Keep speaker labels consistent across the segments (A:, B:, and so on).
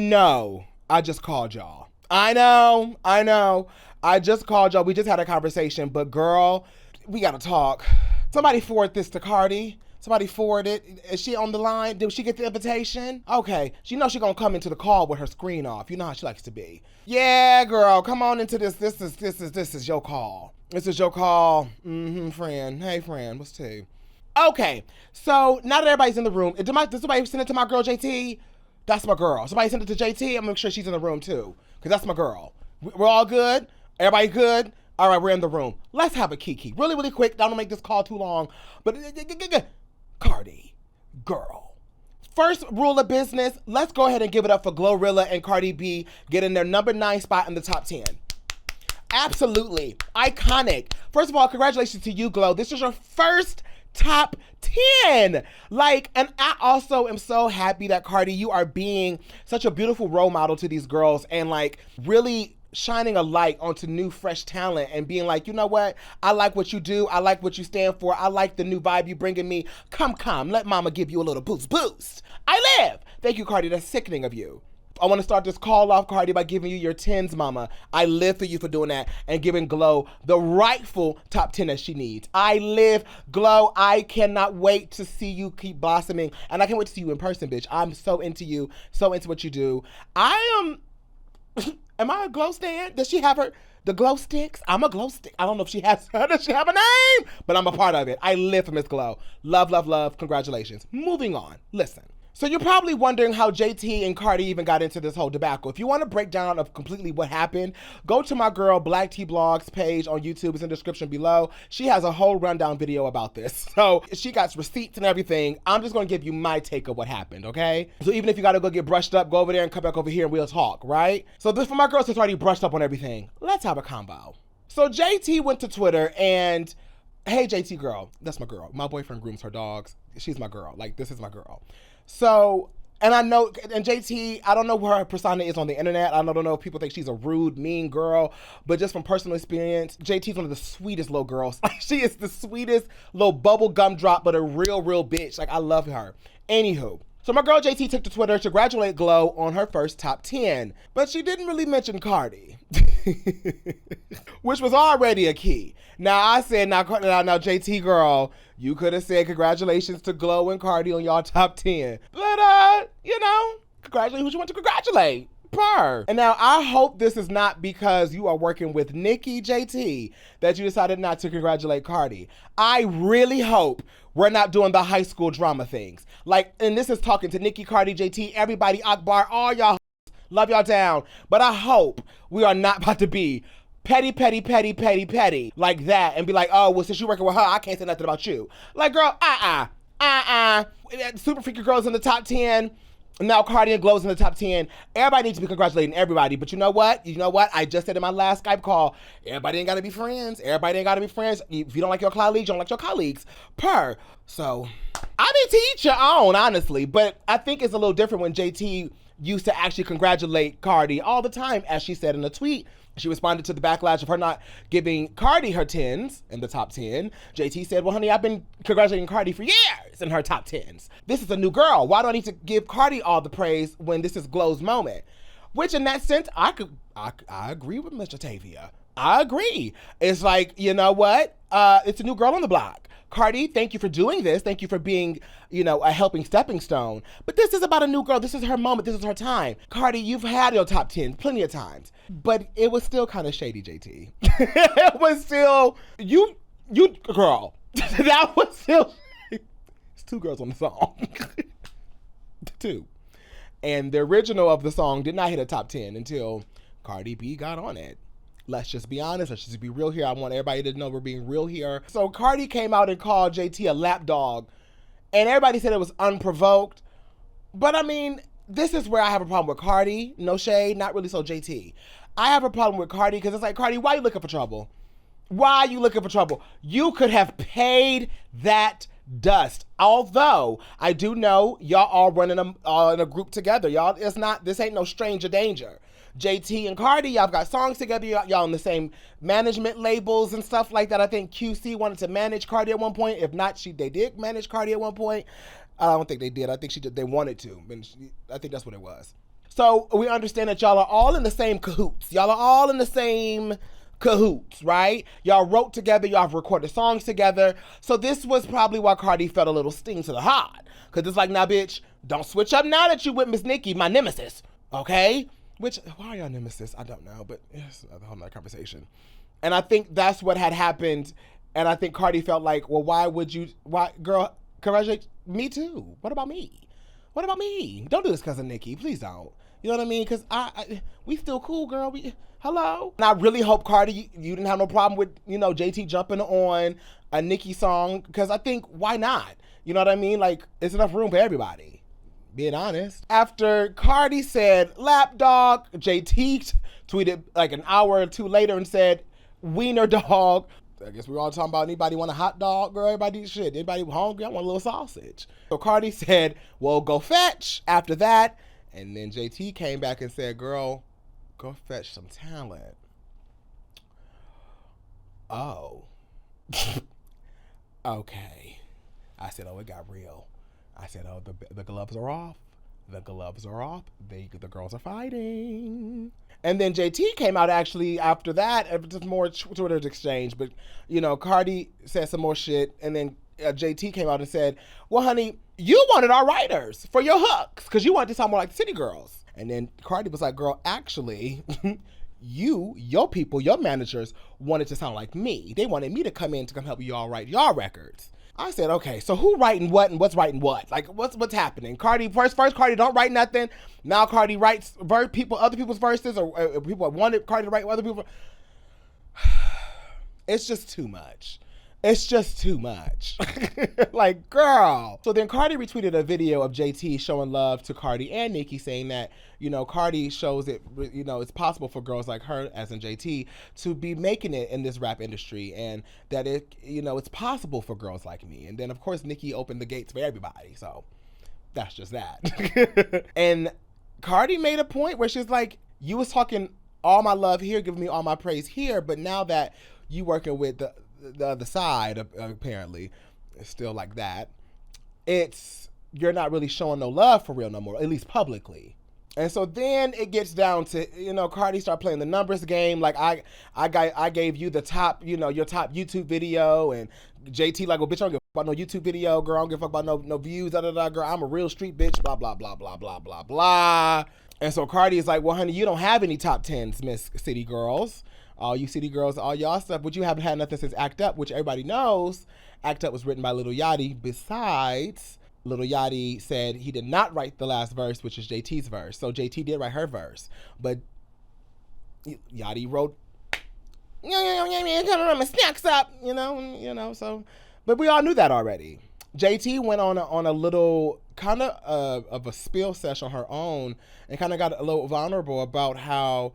A: know I just called y'all. I know. I just called y'all. We just had a conversation, but girl, we gotta talk. Somebody forward this to Cardi. Somebody forward it. Is she on the line? Did she get the invitation? Okay. She knows she's gonna come into the call with her screen off. You know how she likes to be. Yeah, girl, come on into this. This is your call. This is your call. Friend. Hey, friend. What's tea? Okay. So now that everybody's in the room, did somebody send it to my girl JT? That's my girl. Somebody send it to JT. I'm gonna make sure she's in the room too, because that's my girl. We're all good? Everybody good? All right, we're in the room. Let's have a kiki. Really, really quick. I don't make this call too long. But Cardi, girl. First rule of business, let's go ahead and give it up for Glorilla and Cardi B getting their number 9 spot in the top 10. Absolutely. Iconic. First of all, congratulations to you, Glo. This is your first top 10. And I also am so happy that Cardi, you are being such a beautiful role model to these girls and really shining a light onto new, fresh talent and being like, you know what? I like what you do. I like what you stand for. I like the new vibe you bringing me. Come. Let mama give you a little boost. I live. Thank you, Cardi. That's sickening of you. I want to start this call off, Cardi, by giving you your 10s, mama. I live for you for doing that and giving Glo the rightful top 10 that she needs. I live, Glo. I cannot wait to see you keep blossoming. And I can't wait to see you in person, bitch. I'm so into you, so into what you do. Am I a Glo stan? Does she have the glow sticks? I'm a glow stick. I don't know if does she have a name? But I'm a part of it. I live for Miss Glo. Love. Congratulations. Moving on. Listen. So you're probably wondering how JT and Cardi even got into this whole debacle. If you want a breakdown of completely what happened, go to my girl Black Tea Blogs page on YouTube. It's in the description below. She has a whole rundown video about this. So she got receipts and everything. I'm just going to give you my take of what happened, okay? So even if you got to go get brushed up, go over there and come back over here and we'll talk, right? So this for my girls that's already brushed up on everything. Let's have a combo. So JT went to Twitter and, hey JT girl, that's my girl. My boyfriend grooms her dogs. She's my girl. This is my girl. So, and I know, and JT, I don't know where her persona is on the internet. I don't know if people think she's a rude, mean girl, but just from personal experience, JT's one of the sweetest little girls. She is the sweetest little bubble gum drop, but a real bitch. I love her. Anywho, so my girl JT took to Twitter to congratulate Glo on her first top 10, but she didn't really mention Cardi, which was already a key. Now I said, now JT girl, you could have said congratulations to Glo and Cardi on y'all top 10. But, congratulate who you want to congratulate. Purr. And now I hope this is not because you are working with Nicki, JT, that you decided not to congratulate Cardi. I really hope we're not doing the high school drama things. And this is talking to Nicki, Cardi, JT, everybody, Akbar, all y'all, love y'all down. But I hope we are not about to be petty like that and be like, oh, well, since you're working with her, I can't say nothing about you. Girl, Super Freaky Girls in the top 10. Now Cardi and Glo's in the top 10. Everybody needs to be congratulating everybody. But you know what? I just said in my last Skype call, everybody ain't got to be friends. If you don't like your colleagues, you don't like your colleagues. So, to each your own, honestly. But I think it's a little different when JT used to actually congratulate Cardi all the time, as she said in a tweet. She responded to the backlash of her not giving Cardi her 10s in the top 10. JT said, well, honey, I've been congratulating Cardi for years in her top 10s. This is a new girl. Why do I need to give Cardi all the praise when this is Glo's moment? Which in that sense, I agree with Mr. Tavia. I agree. It's you know what? It's a new girl on the block. Cardi, thank you for doing this. Thank you for being, a helping stepping stone. But this is about a new girl. This is her moment. This is her time. Cardi, you've had your top 10 plenty of times. But it was still kind of shady, JT. It was still, you girl. That was still, it's 2 girls on the song. 2. And the original of the song did not hit a top 10 until Cardi B got on it. Let's just be honest. Let's just be real here. I want everybody to know we're being real here. So Cardi came out and called JT a lapdog. And everybody said it was unprovoked. But this is where I have a problem with Cardi. No shade, not really so JT. I have a problem with Cardi because it's Cardi, why are you looking for trouble? Why are you looking for trouble? You could have paid that dust. Although I do know y'all all running in a group together. Y'all, this ain't no stranger danger. JT and Cardi, y'all got songs together. Y'all on the same management labels and stuff like that. I think QC wanted to manage Cardi at one point. If not, they did manage Cardi at one point. I don't think they did. I think they wanted to. I think that's what it was. So we understand that y'all are all in the same cahoots. Y'all are all in the same cahoots, right? Y'all wrote together, y'all have recorded songs together. So this was probably why Cardi felt a little sting to the heart. Because it's like, now, bitch, don't switch up now that you with Miss Nicki, my nemesis, okay? Which, why are y'all nemesis? I don't know, but it's a whole nother conversation. And I think that's what had happened. And I think Cardi felt like, well, why, girl, congratulate me too. What about me? What about me? Don't do this because of Nicki. Please don't. You know what I mean? Because we still cool, girl. Hello? And I really hope, Cardi, you didn't have no problem with, JT jumping on a Nicki song. Because I think, why not? You know what I mean? Like, it's enough room for everybody. Being honest. After Cardi said, lapdog, JT tweeted like an hour or two later and said, wiener dog. I guess we're all talking about anybody want a hot dog, girl? Everybody eat shit. Anybody hungry? I want a little sausage. So Cardi said, well, go fetch after that. And then JT came back and said, girl, go fetch some talent. Oh. Okay. I said, oh, it got real. I said, oh, the gloves are off. The gloves are off. The girls are fighting. And then JT came out actually after that, just more Twitter exchange. But, Cardi said some more shit. And then JT came out and said, well, honey, you wanted our writers for your hooks because you wanted to sound more like the City Girls. And then Cardi was like, girl, actually, your people, your managers wanted to sound like me. They wanted me to come in to come help you all write your records. I said, okay, so who writing what and what's writing what? Like, what's happening? Cardi, first Cardi don't write nothing. Now Cardi writes other people's verses, or people wanted Cardi to write other people. It's just too much. It's just too much. Like, girl. So then Cardi retweeted a video of JT showing love to Cardi and Nicki, saying that, Cardi shows it, it's possible for girls like her, as in JT, to be making it in this rap industry, and that it's possible for girls like me. And then, of course, Nicki opened the gates for everybody. So that's just that. And Cardi made a point where she's like, you was talking all my love here, giving me all my praise here, but now that you working with the other side, apparently, it's still like that. You're not really showing no love for real no more, at least publicly. And so then it gets down to, Cardi start playing the numbers game. Like, I gave you the top, your top YouTube video, and JT like, well, bitch, I don't give a fuck about no YouTube video, girl. I don't give a fuck about no views, girl. I'm a real street bitch, blah, blah, blah, blah, blah, blah, blah. And so Cardi is like, well, honey, you don't have any top 10s, Miss City Girls. All you City Girls, all y'all stuff, but you haven't had nothing since Act Up, which everybody knows. Act Up was written by Lil Yachty. Besides, Lil Yachty said he did not write the last verse, which is JT's verse. So JT did write her verse, but Yachty wrote, my snacks up, so, but we all knew that already. JT went on a little kind of a spill session on her own and kind of got a little vulnerable about how,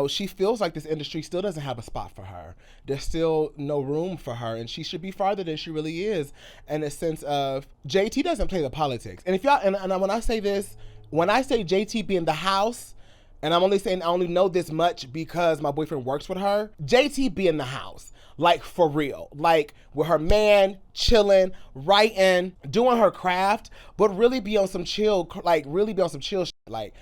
A: she feels like this industry still doesn't have a spot for her. There's still no room for her, and she should be farther than she really is, in a sense of JT doesn't play the politics. And if y'all, and when I say this, when I say JT be in the house, and I'm only saying I only know this much because my boyfriend works with her, JT be in the house. Like, for real. Like, with her man, chilling, writing, doing her craft, but really be on some chill, shit. Like,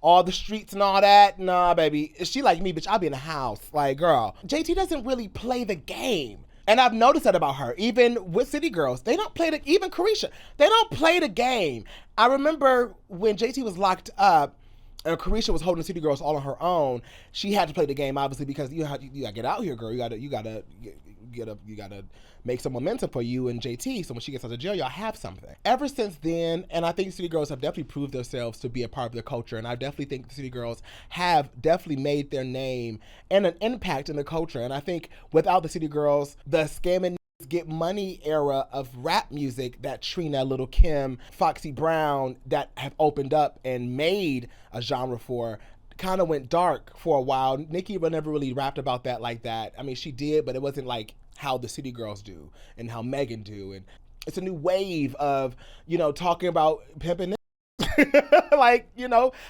A: all the streets and all that, nah, baby. Is she like me, bitch? I'll be in the house. Like, girl, JT doesn't really play the game. And I've noticed that about her. Even with City Girls, they don't play even Carisha, they don't play the game. I remember when JT was locked up and Carisha was holding City Girls all on her own, she had to play the game, obviously, because you gotta get out here, girl. You gotta make some momentum for you and JT. So when she gets out of jail, y'all have something. Ever since then, and I think City Girls have definitely proved themselves to be a part of the culture, and I definitely think the City Girls have definitely made their name and an impact in the culture. And I think without the City Girls, the scamming get money era of rap music that Trina, Little Kim, Foxy Brown, that have opened up and made a genre for, kind of went dark for a while. Nicki never really rapped about that like that. I mean, she did, but it wasn't like how the City Girls do and how Megan do. And it's a new wave of, talking about pimping like,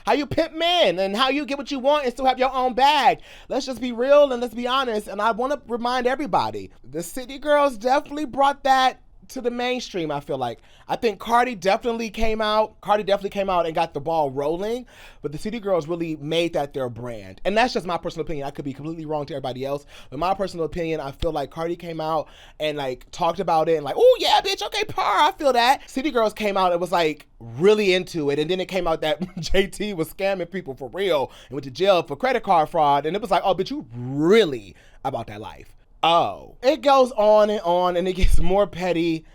A: how you pimp men and how you get what you want and still have your own bag. Let's just be real and let's be honest. And I want to remind everybody, the City Girls definitely brought that to the mainstream, I feel like. I think Cardi definitely came out and got the ball rolling, but the City Girls really made that their brand. And that's just my personal opinion. I could be completely wrong to everybody else, but my personal opinion, I feel like Cardi came out and like talked about it and like, oh yeah, bitch, okay, I feel that. City Girls came out and was like really into it, and then it came out that JT was scamming people for real and went to jail for credit card fraud, and it was like, oh, bitch, you really about that life. Oh, it goes on and it gets more petty.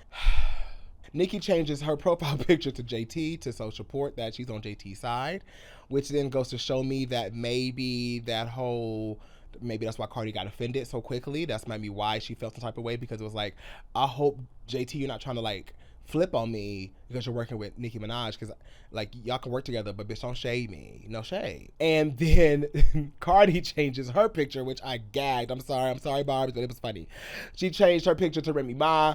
A: Nicki changes her profile picture to JT to show support that she's on JT's side, which then goes to show me that maybe that's why Cardi got offended so quickly. That's maybe why she felt some type of way, because it was like, I hope JT, you're not trying to like flip on me because you're working with Nicki Minaj, because like y'all can work together, but bitch, don't shade me. No shade. And then Cardi changes her picture, which I gagged. I'm sorry, Barb, but it was funny. She changed her picture to Remy Ma.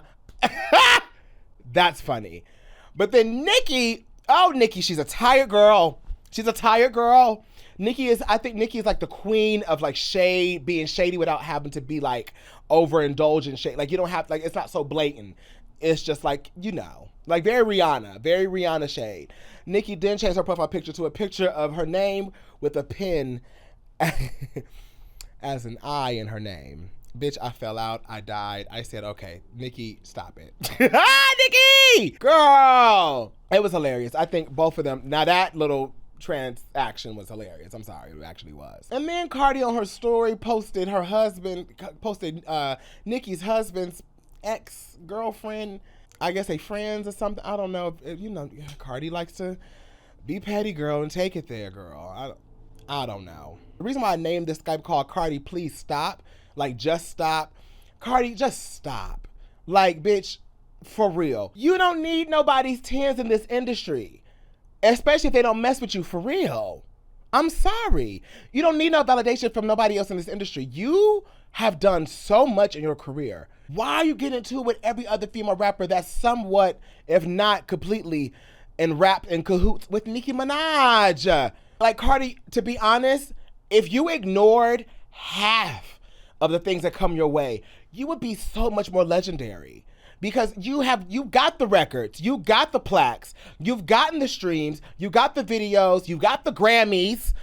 A: That's funny. But then Nicki, she's a tired girl. I think Nicki is like the queen of like shade, being shady without having to be like overindulgent shade. Like you don't have, like, it's not so blatant. It's just like, like very Rihanna shade. Nicki then changed her profile picture to a picture of her name with a pin as an I in her name. Bitch, I fell out. I died. I said, okay, Nicki, stop it. Nicki! Girl! It was hilarious. I think both of them, now that little transaction was hilarious. I'm sorry, it actually was. And then Cardi on her story posted Nicki's husband's ex-girlfriend, I guess they friends or something. I don't know. Cardi likes to be petty, girl, and take it there, girl. I don't know. The reason why I named this Skype call Cardi, please stop. Like, just stop. Cardi, just stop. Like, bitch, for real. You don't need nobody's tens in this industry, especially if they don't mess with you, for real. I'm sorry. You don't need no validation from nobody else in this industry. You have done so much in your career. Why are you getting into it with every other female rapper that's somewhat, if not completely, in rap in cahoots with Nicki Minaj? Like, Cardi, to be honest, if you ignored half of the things that come your way, you would be so much more legendary. Because you got the records, you got the plaques, you've gotten the streams, you got the videos, you got the Grammys.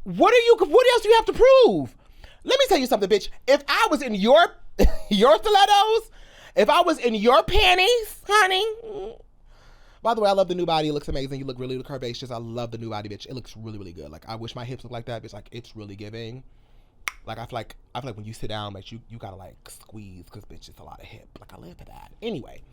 A: What else do you have to prove? Let me tell you something, bitch. If I was in your stilettos, if I was in your panties, honey. By the way, I love the new body. It looks amazing. You look really curvaceous. I love the new body, bitch. It looks really, really good. Like, I wish my hips looked like that, bitch. Like, it's really giving. Like, I feel like when you sit down, like, you gotta, like, squeeze, because, bitch, it's a lot of hip. Like, I live for that. Anyway,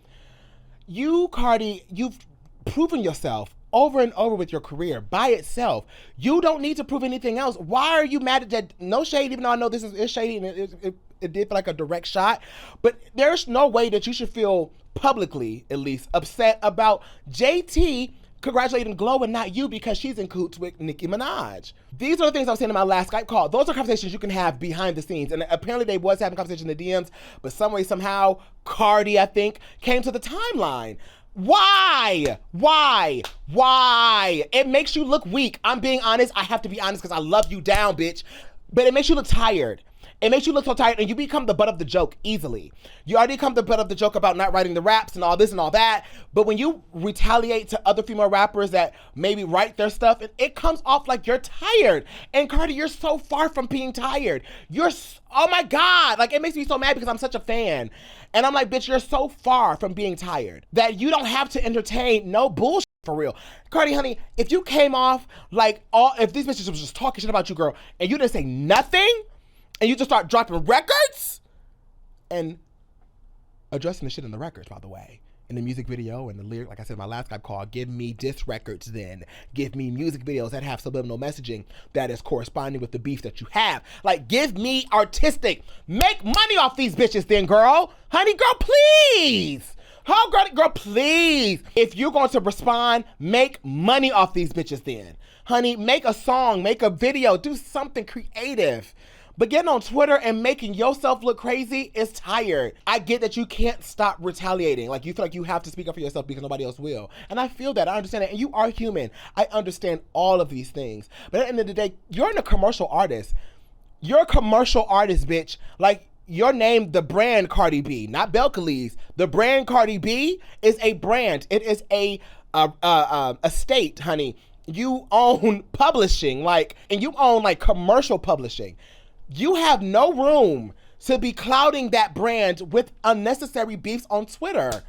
A: you, Cardi, you've proven yourself over and over with your career by itself. You don't need to prove anything else. Why are you mad at that? No shade, even though I know this is shady and it did feel like a direct shot, but there's no way that you should feel publicly, at least, upset about JT congratulating Glow and not you, because she's in cahoots with Nicki Minaj. These are the things I was saying in my last Skype call. Those are conversations you can have behind the scenes. And apparently they was having conversations in the DMs, but some way, somehow, Cardi, I think, came to the timeline. Why? It makes you look weak. I'm being honest. I have to be honest because I love you down, bitch. But it makes you look tired. It makes you look so tired, and you become the butt of the joke easily. You already become the butt of the joke about not writing the raps and all this and all that. But when you retaliate to other female rappers that maybe write their stuff, it comes off like you're tired. And Cardi, you're so far from being tired. Oh my God. Like, it makes me so mad because I'm such a fan. And I'm like, bitch, you're so far from being tired that you don't have to entertain no bullshit. For real. Cardi, honey, if you came off like if these bitches was just talking shit about you, girl, and you didn't say nothing, and you just start dropping records and addressing the shit in the records, by the way, in the music video and the lyric, like I said in my last Skype call, give me diss records then. Give me music videos that have subliminal messaging that is corresponding with the beef that you have. Like, give me artistic. Make money off these bitches then, girl. Honey, girl, please. Oh, girl, please. If you're going to respond, make money off these bitches then. Honey, make a song, make a video, do something creative. But getting on Twitter and making yourself look crazy is tired. I get that you can't stop retaliating. Like, you feel like you have to speak up for yourself because nobody else will. And I feel that. I understand that. And you are human. I understand all of these things. But at the end of the day, you're a commercial artist. You're a commercial artist, bitch. Like, your name, the brand Cardi B, not Belcalis. The brand Cardi B is a brand. It is a estate, honey. You own publishing, and you own commercial publishing. You have no room to be clouding that brand with unnecessary beefs on Twitter.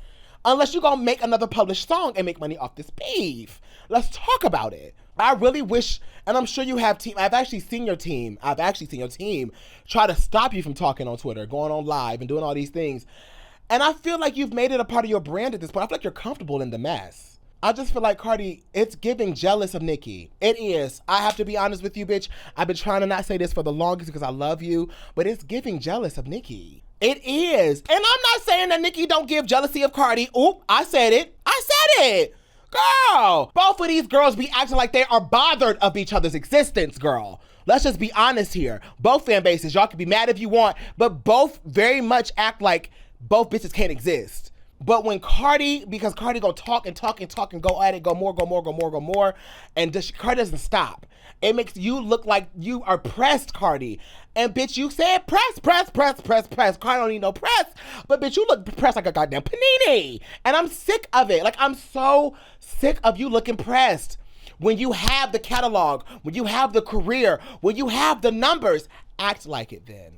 A: Unless you're gonna make another published song and make money off this beef. Let's talk about it. I really wish, and I'm sure you have team, I've actually seen your team try to stop you from talking on Twitter, going on live and doing all these things. And I feel like you've made it a part of your brand at this point. I feel like you're comfortable in the mess. I just feel like, Cardi, it's giving jealous of Nicki. It is. I have to be honest with you, bitch. I've been trying to not say this for the longest because I love you, but it's giving jealous of Nicki. It is. And I'm not saying that Nicki don't give jealousy of Cardi. Oop, I said it. Girl, both of these girls be acting like they are bothered of each other's existence, girl. Let's just be honest here. Both fan bases, y'all can be mad if you want, but both very much act like both bitches can't exist. But when because Cardi go talk and go at it, go more, and Cardi doesn't stop. It makes you look like you are pressed, Cardi. And bitch, you said press. Cardi don't need no press. But bitch, you look pressed like a goddamn panini. And I'm sick of it. I'm so sick of you looking pressed. When you have the catalog, when you have the career, when you have the numbers, act like it then.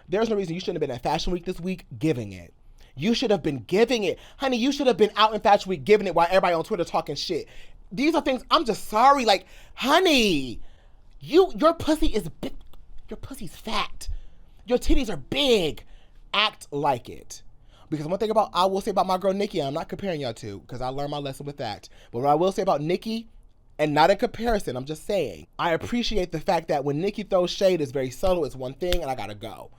A: There's no reason you shouldn't have been at Fashion Week this week giving it. You should have been giving it. Honey, you should have been out in Fashion Week giving it while everybody on Twitter talking shit. These are things, I'm just sorry. Honey, your pussy is big. Your pussy's fat. Your titties are big. Act like it. Because one thing I will say about my girl Nicki, I'm not comparing y'all two, because I learned my lesson with that. But what I will say about Nicki, and not in comparison, I'm just saying, I appreciate the fact that when Nicki throws shade, it's very subtle, it's one thing, and I gotta go.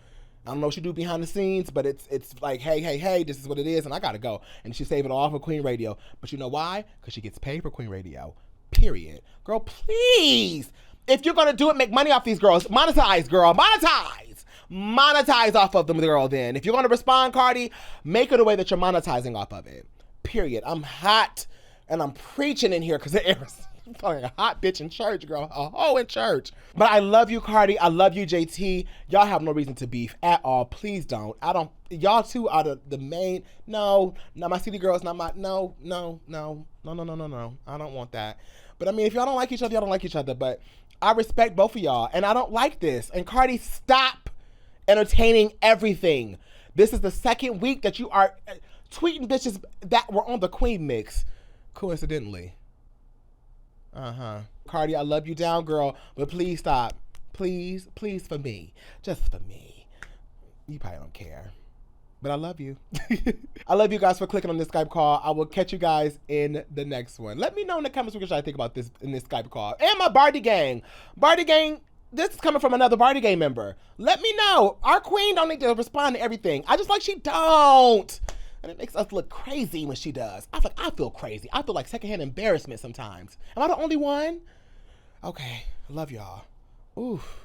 A: I don't know what you do behind the scenes, but it's like, hey, this is what it is, and I gotta go. And she save it all for Queen Radio. But you know why? Because she gets paid for Queen Radio. Period. Girl, please. If you're gonna do it, make money off these girls. Monetize, girl. Monetize. Monetize off of them, girl, then. If you're gonna respond, Cardi, make it a way that you're monetizing off of it. Period. I'm hot, and I'm preaching in here because it was like a hot bitch in church, girl. A hoe in church. But I love you, Cardi. I love you, JT. Y'all have no reason to beef at all. Please don't. Y'all two are the main. No, my city girls, not my, no. I don't want that. But I mean, if y'all don't like each other, y'all don't like each other. But I respect both of y'all, and I don't like this. And Cardi, stop entertaining everything. This is the second week that you are tweeting bitches that were on the Queen mix, coincidentally. Cardi, I love you down, girl, but please stop. Please for me. Just for me. You probably don't care. But I love you. I love you guys for clicking on this Skype call. I will catch you guys in the next one. Let me know in the comments what you think about this in this Skype call. And my Barty Gang. Barty Gang, this is coming from another Barty Gang member. Let me know. Our queen don't need to respond to everything. I just like she don't. And it makes us look crazy when she does. I feel crazy. I feel like secondhand embarrassment sometimes. Am I the only one? Okay. I love y'all. Oof.